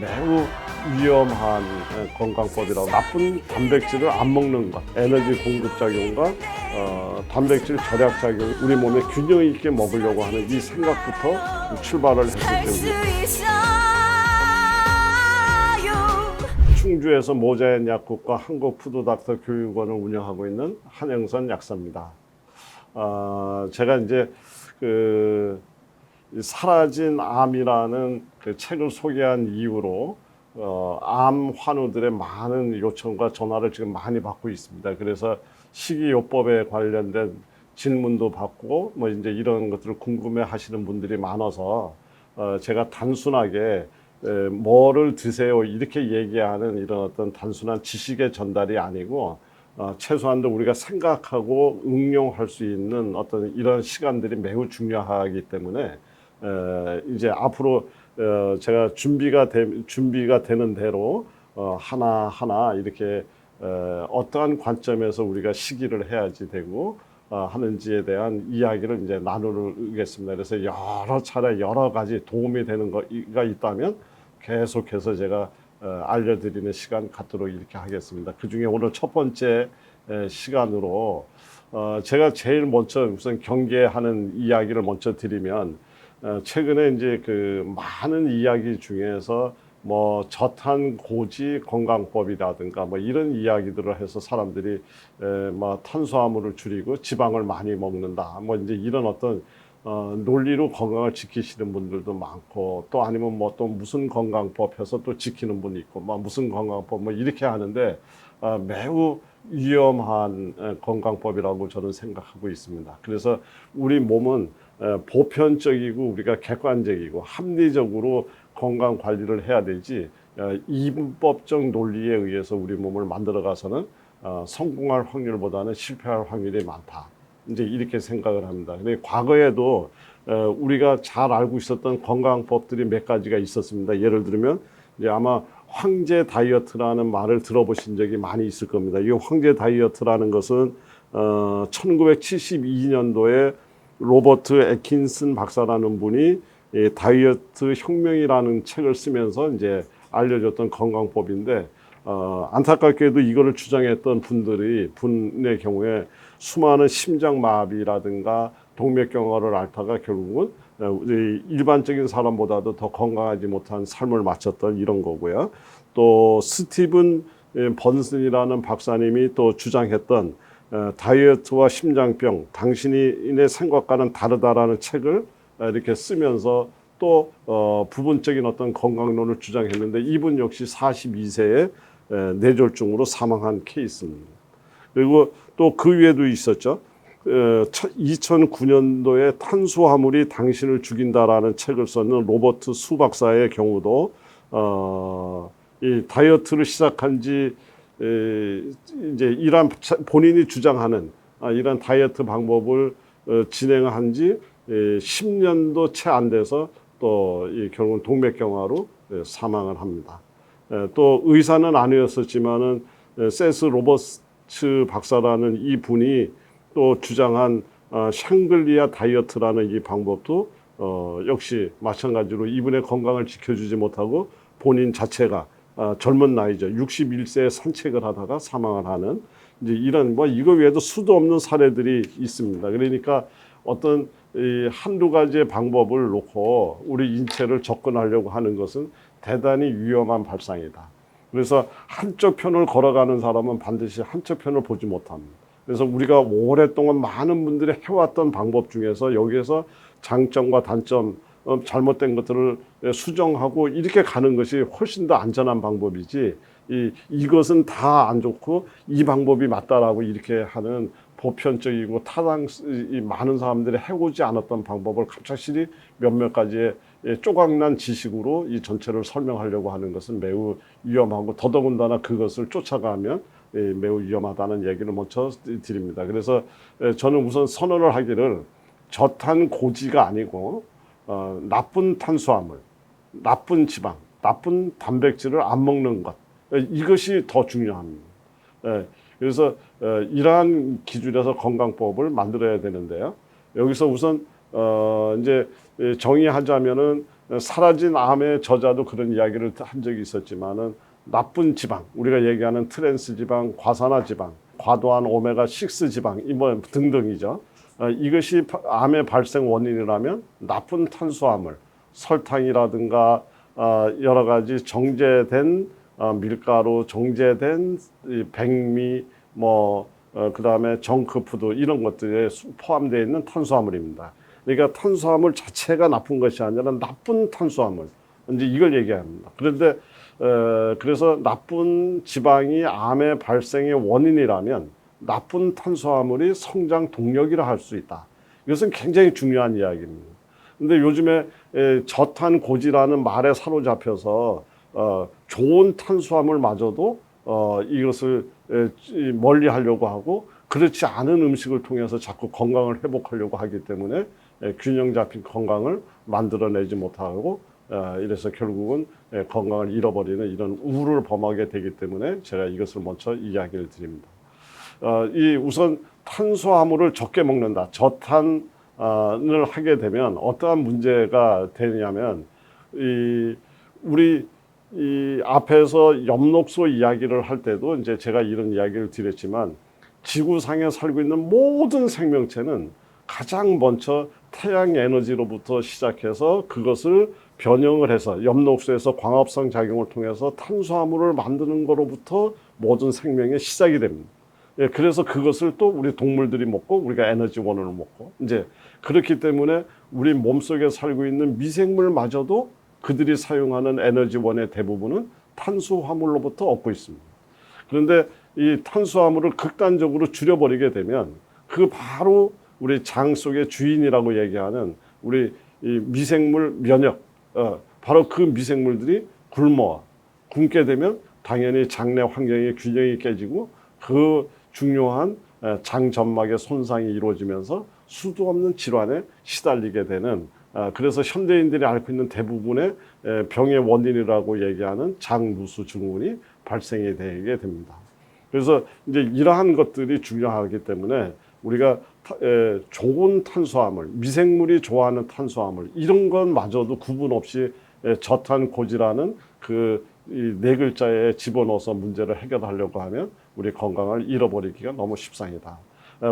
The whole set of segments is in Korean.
매우 위험한 건강법이라고. 나쁜 단백질을 안 먹는 것, 에너지 공급작용과 단백질 절약작용, 우리 몸에 균형 있게 먹으려고 하는 이 생각부터 출발을 했기 때문에 충주에서 모자앤 약국과 한국푸드닥터 교육원을 운영하고 있는 한영선 약사입니다. 제가 이제 사라진 암이라는 그 책을 소개한 이후로 암 환우들의 많은 요청과 전화를 지금 많이 받고 있습니다. 그래서 식이요법에 관련된 질문도 받고 뭐 이제 이런 것들을 궁금해 하시는 분들이 많아서 제가 단순하게 뭐를 드세요 이렇게 얘기하는 이런 어떤 단순한 지식의 전달이 아니고 최소한도 우리가 생각하고 응용할 수 있는 어떤 이런 시간들이 매우 중요하기 때문에 이제 앞으로 제가 준비가 되는 대로 하나하나 이렇게 어떠한 관점에서 우리가 시기를 해야지 되고 하는지에 대한 이야기를 이제 나누겠습니다. 그래서 여러 차례 여러 가지 도움이 되는 거가 있다면 계속해서 제가 알려드리는 시간 갖도록 이렇게 하겠습니다. 그 중에 오늘 첫 번째 시간으로 제가 제일 먼저 우선 경계하는 이야기를 먼저 드리면 최근에 이제 그 많은 이야기 중에서 뭐 저탄고지 건강법이라든가 뭐 이런 이야기들을 해서 사람들이 뭐 탄수화물을 줄이고 지방을 많이 먹는다 뭐 이제 이런 어떤 논리로 건강을 지키시는 분들도 많고 또 아니면 뭐 또 무슨 건강법 해서 또 지키는 분이 있고 뭐 무슨 건강법 뭐 이렇게 하는데 매우 위험한 건강법이라고 저는 생각하고 있습니다. 그래서 우리 몸은 보편적이고 우리가 객관적이고 합리적으로 건강 관리를 해야 되지 이분법적 논리에 의해서 우리 몸을 만들어 가서는 성공할 확률보다는 실패할 확률이 많다. 이제 이렇게 생각을 합니다. 근데 과거에도 우리가 잘 알고 있었던 건강법들이 몇 가지가 있었습니다. 예를 들면 이제 아마 황제 다이어트라는 말을 들어보신 적이 많이 있을 겁니다. 이 황제 다이어트라는 것은 1972년도에 로버트 애킨슨 박사라는 분이 다이어트 혁명이라는 책을 쓰면서 이제 알려줬던 건강법인데 안타깝게도 이거를 주장했던 분의 경우에 수많은 심장마비라든가 동맥경화를 앓다가 결국은 일반적인 사람보다도 더 건강하지 못한 삶을 마쳤던 이런 거고요. 또 스티븐 번슨이라는 박사님이 또 주장했던 다이어트와 심장병, 당신의 생각과는 다르다라는 책을 이렇게 쓰면서 또 부분적인 어떤 건강론을 주장했는데 이분 역시 42세에 뇌졸중으로 사망한 케이스입니다. 그리고 또 그 위에도 있었죠. 2009년도에 탄수화물이 당신을 죽인다라는 책을 썼는 로버트 수 박사의 경우도 이 다이어트를 시작한 지 이제 이런 본인이 주장하는 이런 다이어트 방법을 진행한 지 10년도 채 안 돼서 또 결국은 동맥경화로 사망을 합니다. 또 의사는 아니었었지만은 세스 로버츠 박사라는 이 분이 또 주장한 샹글리아 다이어트라는 이 방법도 역시 마찬가지로 이분의 건강을 지켜주지 못하고 본인 자체가 젊은 나이죠. 61세에 산책을 하다가 사망을 하는 이제 이런 뭐 이거 외에도 수도 없는 사례들이 있습니다. 그러니까 어떤 한두 가지의 방법을 놓고 우리 인체를 접근하려고 하는 것은 대단히 위험한 발상이다. 그래서 한쪽 편을 걸어가는 사람은 반드시 한쪽 편을 보지 못합니다. 그래서 우리가 오랫동안 많은 분들이 해왔던 방법 중에서 여기에서 장점과 단점, 잘못된 것들을 수정하고 이렇게 가는 것이 훨씬 더 안전한 방법이지 이것은 다 안 좋고 이 방법이 맞다라고 이렇게 하는 보편적이고 많은 사람들이 해오지 않았던 방법을 갑작스레 몇몇 가지의 조각난 지식으로 이 전체를 설명하려고 하는 것은 매우 위험하고 더더군다나 그것을 쫓아가면 매우 위험하다는 얘기를 먼저 드립니다. 그래서 저는 우선 선언을 하기를 저탄고지가 아니고 나쁜 탄수화물, 나쁜 지방, 나쁜 단백질을 안 먹는 것 이것이 더 중요합니다. 그래서 이러한 기준에서 건강법을 만들어야 되는데요. 여기서 우선 이제 정의하자면은 사라진 암의 저자도 그런 이야기를 한 적이 있었지만은 나쁜 지방, 우리가 얘기하는 트랜스 지방, 과산화 지방, 과도한 오메가6 지방, 뭐 등등이죠. 이것이 암의 발생 원인이라면 나쁜 탄수화물, 설탕이라든가 여러 가지 정제된 밀가루, 정제된 백미, 그다음에 정크푸드 이런 것들에 포함되어 있는 탄수화물입니다. 그러니까 탄수화물 자체가 나쁜 것이 아니라 나쁜 탄수화물, 이제 이걸 얘기합니다. 그런데 그래서 나쁜 지방이 암의 발생의 원인이라면 나쁜 탄수화물이 성장 동력이라 할 수 있다. 이것은 굉장히 중요한 이야기입니다. 근데 요즘에 저탄고지라는 말에 사로잡혀서 좋은 탄수화물마저도 이것을 멀리 하려고 하고 그렇지 않은 음식을 통해서 자꾸 건강을 회복하려고 하기 때문에 균형 잡힌 건강을 만들어내지 못하고 이래서 결국은 건강을 잃어버리는 이런 우를 범하게 되기 때문에 제가 이것을 먼저 이야기를 드립니다. 우선 탄수화물을 적게 먹는다. 저탄을 하게 되면 어떠한 문제가 되냐면 우리 앞에서 엽록소 이야기를 할 때도 이제 제가 이런 이야기를 드렸지만 지구상에 살고 있는 모든 생명체는 가장 먼저 태양 에너지로부터 시작해서 그것을 변형을 해서 엽록소에서 광합성 작용을 통해서 탄수화물을 만드는 것로부터 모든 생명의 시작이 됩니다. 그래서 그것을 또 우리 동물들이 먹고 우리가 에너지원을 먹고 이제 그렇기 때문에 우리 몸속에 살고 있는 미생물마저도 그들이 사용하는 에너지원의 대부분은 탄수화물로부터 얻고 있습니다. 그런데 이 탄수화물을 극단적으로 줄여버리게 되면 그 바로 우리 장 속의 주인이라고 얘기하는 우리 이 미생물 면역, 바로 그 미생물들이 굶게 되면 당연히 장내 환경의 균형이 깨지고 그 중요한 장 점막의 손상이 이루어지면서 수도 없는 질환에 시달리게 되는 그래서 현대인들이 앓고 있는 대부분의 병의 원인이라고 얘기하는 장누수 증후군이 발생이 되게 됩니다. 그래서 이제 이러한 것들이 중요하기 때문에 우리가 좋은 탄수화물, 미생물이 좋아하는 탄수화물 이런 것마저도 구분 없이 저탄고지라는 그 네 글자에 집어넣어서 문제를 해결하려고 하면 우리 건강을 잃어버리기가 너무 쉽상이다.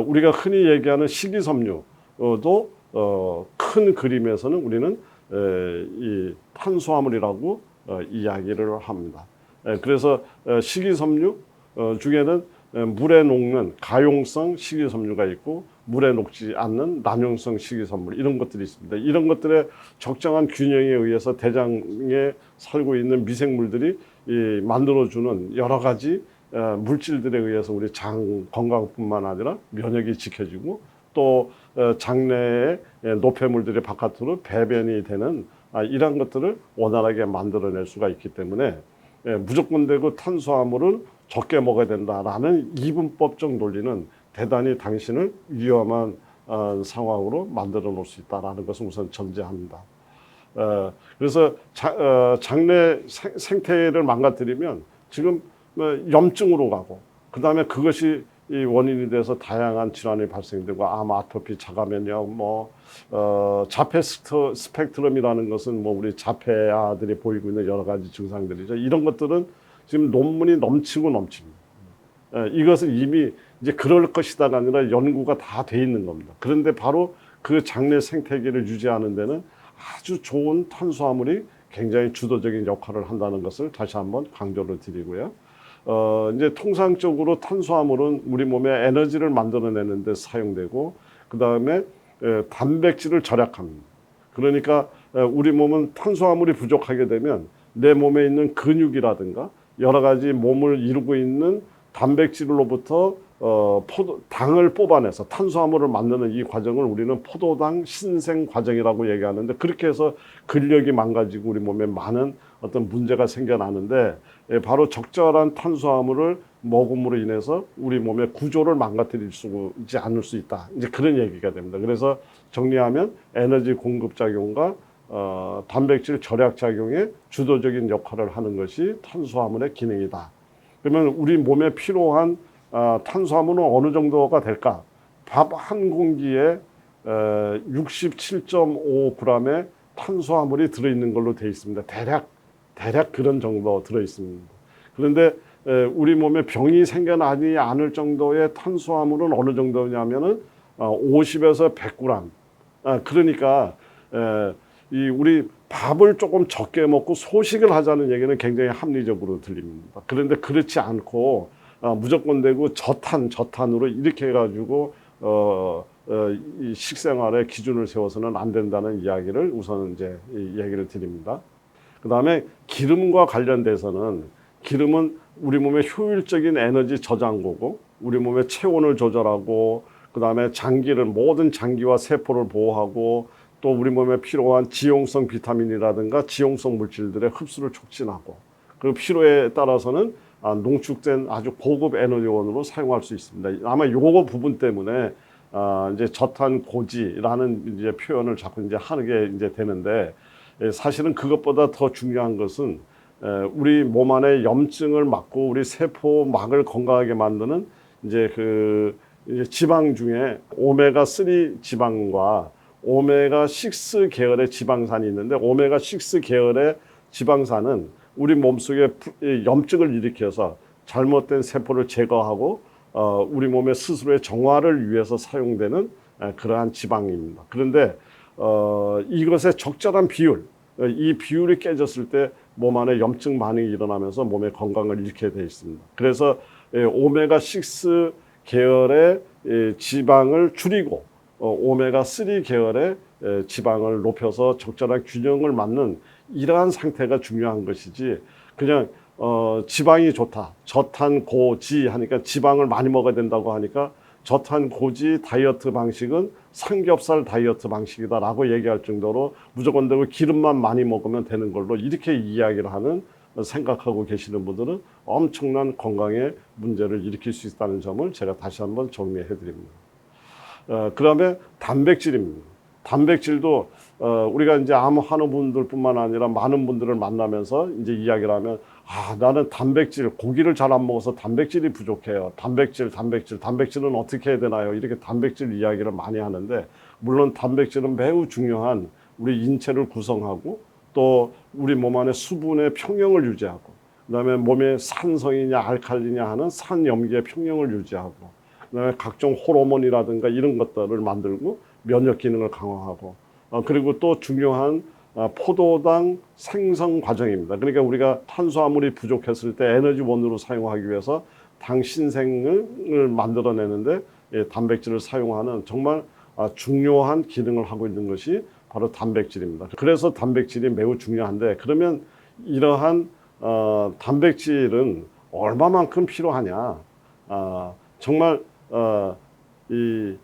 우리가 흔히 얘기하는 식이섬유도 큰 그림에서는 우리는 이 탄수화물이라고 이야기를 합니다. 그래서 식이섬유 중에는 물에 녹는 가용성 식이섬유가 있고 물에 녹지 않는 남용성 식이섬유 이런 것들이 있습니다. 이런 것들의 적정한 균형에 의해서 대장에 살고 있는 미생물들이 만들어주는 여러 가지 물질들에 의해서 우리 장 건강뿐만 아니라 면역이 지켜지고 또 장내의 노폐물들이 바깥으로 배변이 되는 이런 것들을 원활하게 만들어낼 수가 있기 때문에 무조건 되고 탄수화물을 적게 먹어야 된다라는 이분법적 논리는 대단히 당신을 위험한 상황으로 만들어 놓을 수 있다라는 것을 우선 전제합니다. 그래서 장내 생태를 망가뜨리면 지금 염증으로 가고 그 다음에 그것이 이 원인이 돼서 다양한 질환이 발생되고 암, 아토피, 자가면역, 자폐 스펙트럼이라는 것은 우리 자폐아들이 보이고 있는 여러 가지 증상들이죠. 이런 것들은 지금 논문이 넘칩니다. 이것은 이미 이제 그럴 것이다가 아니라 연구가 다 돼 있는 겁니다. 그런데 바로 그 장내 생태계를 유지하는 데는 아주 좋은 탄수화물이 굉장히 주도적인 역할을 한다는 것을 다시 한번 강조를 드리고요. 이제 통상적으로 탄수화물은 우리 몸에 에너지를 만들어내는 데 사용되고 그 다음에 단백질을 절약합니다. 그러니까 우리 몸은 탄수화물이 부족하게 되면 내 몸에 있는 근육이라든가 여러 가지 몸을 이루고 있는 단백질로부터 당을 뽑아내서 탄수화물을 만드는 이 과정을 우리는 포도당 신생 과정이라고 얘기하는데 그렇게 해서 근력이 망가지고 우리 몸에 많은 어떤 문제가 생겨나는데 바로 적절한 탄수화물을 먹음으로 인해서 우리 몸의 구조를 망가뜨리지 않을 수 있다. 이제 그런 얘기가 됩니다. 그래서 정리하면 에너지 공급 작용과 단백질 절약 작용에 주도적인 역할을 하는 것이 탄수화물의 기능이다. 그러면 우리 몸에 필요한 탄수화물은 어느 정도가 될까? 밥 한 공기에 67.5g의 탄수화물이 들어있는 걸로 되어 있습니다. 대략 그런 정도 들어있습니다. 그런데 우리 몸에 병이 생겨나지 않을 정도의 탄수화물은 어느 정도냐면은 50에서 100g. 그러니까 우리 밥을 조금 적게 먹고 소식을 하자는 얘기는 굉장히 합리적으로 들립니다. 그런데 그렇지 않고 무조건 되고 저탄으로 이렇게 해가지고 이 식생활의 기준을 세워서는 안 된다는 이야기를 우선 이제 얘기를 드립니다. 그 다음에 기름과 관련돼서는 기름은 우리 몸의 효율적인 에너지 저장고고 우리 몸의 체온을 조절하고 그 다음에 모든 장기와 세포를 보호하고 또 우리 몸에 필요한 지용성 비타민이라든가 지용성 물질들의 흡수를 촉진하고 그리고 필요에 따라서는 농축된 아주 고급 에너지원으로 사용할 수 있습니다. 아마 요거 부분 때문에 이제 저탄고지라는 이제 표현을 자꾸 이제 하게 이제 되는데 사실은 그것보다 더 중요한 것은 우리 몸 안에 염증을 막고 우리 세포막을 건강하게 만드는 이제 이제 지방 중에 오메가3 지방과 오메가6 계열의 지방산이 있는데 오메가6 계열의 지방산은 우리 몸속에 염증을 일으켜서 잘못된 세포를 제거하고 우리 몸의 스스로의 정화를 위해서 사용되는 그러한 지방입니다. 그런데 이것의 적절한 비율, 이 비율이 깨졌을 때 몸 안에 염증 반응이 일어나면서 몸의 건강을 잃게 되어 있습니다. 그래서 오메가6 계열의 지방을 줄이고 오메가3 계열의 지방을 높여서 적절한 균형을 맞는 이러한 상태가 중요한 것이지 그냥 지방이 좋다 저탄고지 하니까 지방을 많이 먹어야 된다고 하니까 저탄고지 다이어트 방식은 삼겹살 다이어트 방식이다라고 얘기할 정도로 무조건 되고 기름만 많이 먹으면 되는 걸로 이렇게 이야기를 하는 생각하고 계시는 분들은 엄청난 건강에 문제를 일으킬 수 있다는 점을 제가 다시 한번 정리해 드립니다. 그다음에 단백질입니다. 단백질도 우리가 이제 암 환우분들뿐만 아니라 많은 분들을 만나면서 이제 이야기를 하면 나는 고기를 잘 안 먹어서 단백질이 부족해요. 단백질은 어떻게 해야 되나요? 이렇게 단백질 이야기를 많이 하는데 물론 단백질은 매우 중요한 우리 인체를 구성하고 또 우리 몸 안에 수분의 평형을 유지하고 그다음에 몸에 산성이냐 알칼리냐 하는 산염기의 평형을 유지하고 그다음에 각종 호르몬이라든가 이런 것들을 만들고 면역 기능을 강화하고 그리고 또 중요한 포도당 생성 과정입니다. 그러니까 우리가 탄수화물이 부족했을 때 에너지원으로 사용하기 위해서 당 신생을 만들어내는데 단백질을 사용하는 정말 중요한 기능을 하고 있는 것이 바로 단백질입니다. 그래서 단백질이 매우 중요한데 그러면 이러한 단백질은 얼마만큼 필요하냐? 정말 이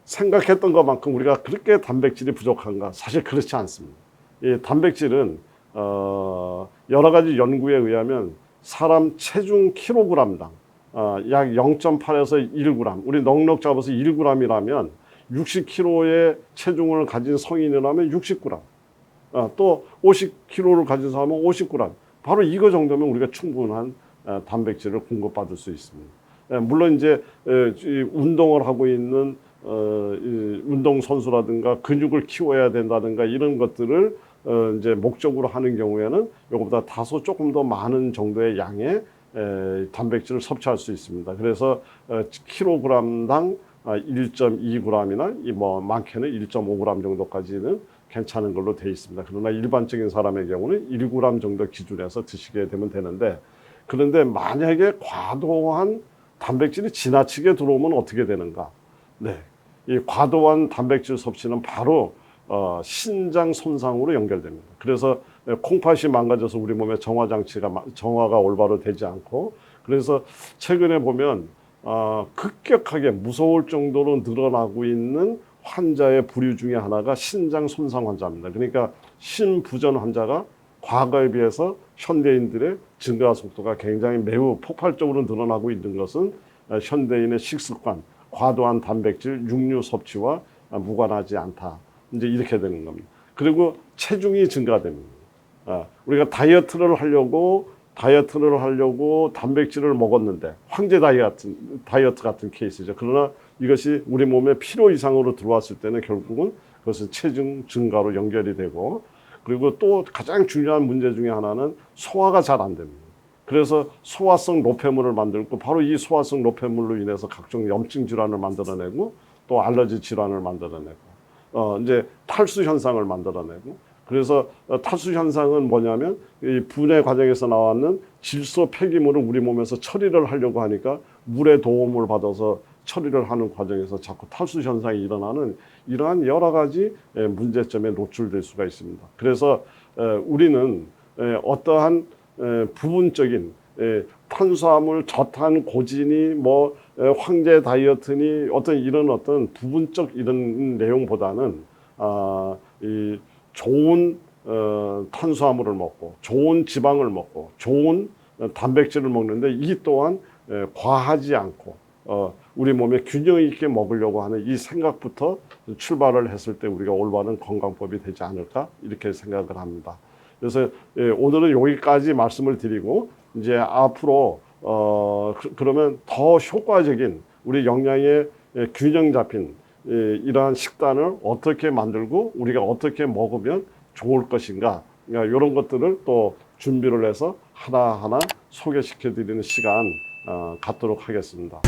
생각했던 것만큼 우리가 그렇게 단백질이 부족한가? 사실 그렇지 않습니다. 이 단백질은 여러 가지 연구에 의하면 사람 체중 킬로그램당 약 0.8에서 1g, 우리 넉넉 잡아서 1g이라면 60kg의 체중을 가진 성인이라면 60g, 또 50kg를 가진 사람은 50g. 바로 이거 정도면 우리가 충분한 단백질을 공급받을 수 있습니다. 물론 이제 운동을 하고 있는 운동 선수라든가 근육을 키워야 된다든가 이런 것들을 이제 목적으로 하는 경우에는 이거보다 다소 조금 더 많은 정도의 양의 단백질을 섭취할 수 있습니다. 그래서 킬로그램당 1.2g이나 뭐 많게는 1.5g 정도까지는 괜찮은 걸로 되어 있습니다. 그러나 일반적인 사람의 경우는 1g 정도 기준에서 드시게 되면 되는데 그런데 만약에 과도한 단백질이 지나치게 들어오면 어떻게 되는가? 네, 이 과도한 단백질 섭취는 바로 신장 손상으로 연결됩니다. 그래서 콩팥이 망가져서 우리 몸의 정화가 올바로 되지 않고 그래서 최근에 보면 급격하게 무서울 정도로 늘어나고 있는 환자의 부류 중에 하나가 신장 손상 환자입니다. 그러니까 신부전 환자가 과거에 비해서 현대인들의 증가 속도가 굉장히 매우 폭발적으로 늘어나고 있는 것은 현대인의 식습관, 과도한 단백질, 육류 섭취와 무관하지 않다. 이제 이렇게 되는 겁니다. 그리고 체중이 증가됩니다. 우리가 다이어트를 하려고 단백질을 먹었는데 황제 다이어트 같은 케이스죠. 그러나 이것이 우리 몸에 필요 이상으로 들어왔을 때는 결국은 그것은 체중 증가로 연결이 되고 그리고 또 가장 중요한 문제 중에 하나는 소화가 잘 안 됩니다. 그래서 소화성 노폐물을 만들고 바로 이 소화성 노폐물로 인해서 각종 염증 질환을 만들어내고 또 알러지 질환을 만들어내고 이제 탈수 현상을 만들어내고 그래서 탈수 현상은 뭐냐면 이 분해 과정에서 나왔는 질소 폐기물을 우리 몸에서 처리를 하려고 하니까 물의 도움을 받아서 처리를 하는 과정에서 자꾸 탈수 현상이 일어나는 이러한 여러 가지 문제점에 노출될 수가 있습니다. 그래서 우리는 어떠한 부분적인 탄수화물, 저탄, 고지니, 뭐 황제 다이어트니 어떤 부분적 이런 내용보다는 이 좋은 탄수화물을 먹고 좋은 지방을 먹고 좋은 단백질을 먹는데 이 또한 과하지 않고 우리 몸에 균형 있게 먹으려고 하는 이 생각부터 출발을 했을 때 우리가 올바른 건강법이 되지 않을까 이렇게 생각을 합니다. 그래서 오늘은 여기까지 말씀을 드리고 이제 앞으로 그러면 더 효과적인 우리 영양의 균형 잡힌 이러한 식단을 어떻게 만들고 우리가 어떻게 먹으면 좋을 것인가 이런 것들을 또 준비를 해서 하나하나 소개시켜 드리는 시간 갖도록 하겠습니다.